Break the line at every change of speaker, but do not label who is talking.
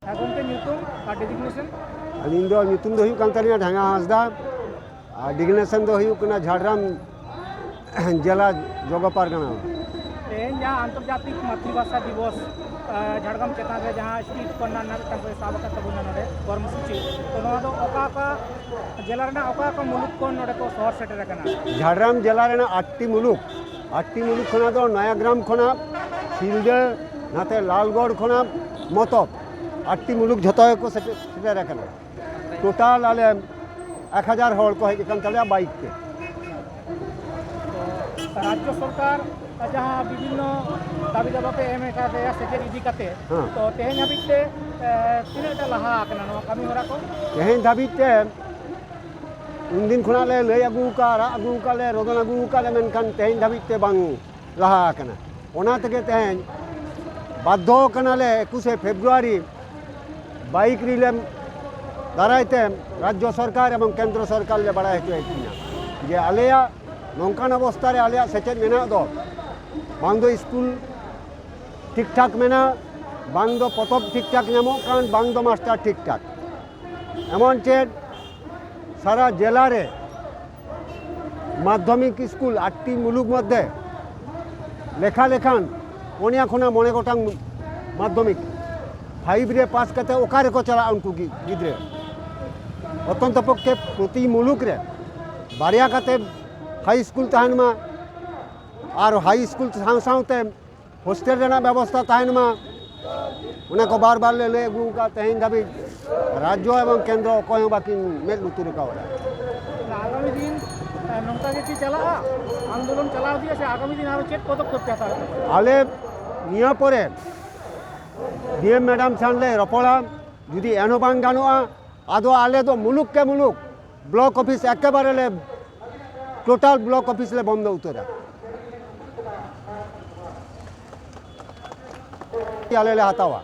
अलिंग दो ᱧᱩᱛᱩᱢ ᱫᱚ ᱦᱩᱭᱩᱜ ᱠᱟᱱ ᱛᱟᱹᱞᱤᱧᱟ ᱰᱷᱟᱸᱜᱟ ᱦᱟᱸᱥᱫᱟ ᱟᱨ ᱰᱤᱜᱱᱮᱥᱚᱱ ᱫᱚ ᱦᱩᱭᱩᱜ ᱠᱟᱱᱟ ঝাড়গ্রাম জেলা জগ পারগানা।
तेज जहाँ आंतर्जातिक मातृभाषा दिवस झाड़ग्राम चेतान रे जहाँ स्ट्रीट कॉर्नर साब तबना कर्मसूची तो जिला मुलुक को शहर सेटर
झाड़ग्राम जिला 8टी मुलुक खना दो नयाग्राम खना सिलदे नाते लालगढ़ खना मतब 8टी मुलुक झतो को सेटर टोटाल आले 1000 हड़ को हेज तले बाइक के।
राज्य सरकार जहाँ विभिन्न दाबी दाबा पे एम सेचेद इदी करते तो तेज हाबिते तीनटा लहा कमी हरा को
तेज धाबिते उन दिन खुना ले लय अगुका ले रोदन अगुका ले मेनखान तेज धाबिते बांग लहा कना ओना तके तेज बाध्य कना ले 21 फेब्रुआरी बाइक रिले दारायते राज्य सरकार एवं केंद्र सरकार ले बड़ा हचोना जे आलेया नौकान अवस्था रे आलेया सेचेद मेना दो बांग दो स्कूल ठीक ठाक मेना बांग दो पतब ठीक ठाक नामो कान बांग दो मास्टर ठीक ठाक एमन चेद सारा जिला रे माध्यमिक स्कूल 8टी मुलुक मध्य लेखा लेखान ओनिया खुना मने गोटांग माध्यमिक 5 रे पास करते ओकारे को चला उनको गिद्रे अत्यंत पक्षे प्रति मुलुक रे बारिया करते हाई स्कूल तहन में और हाई स्कूल साथ हॉस्टल व्यवस्था तहन में उन्हें को बार बार ले अगू का तेहन धाबी राज्य एवं केंद्र कोई बाकी मेल लुतुर का
आगामी दिन चला आंदोलन चला दिए से आगामी दिन और चेक पदक्षेप
आले निया परे डीएम मैडम सानले रपड़ा जुदी एनो बांग गानोआ आदो आले तो मुलुक के मुलुक ब्लॉक ऑफिस एकेबारे ले टोटाल ब्लॉक ऑफिस ले बंद उतरा आले ले हतावा।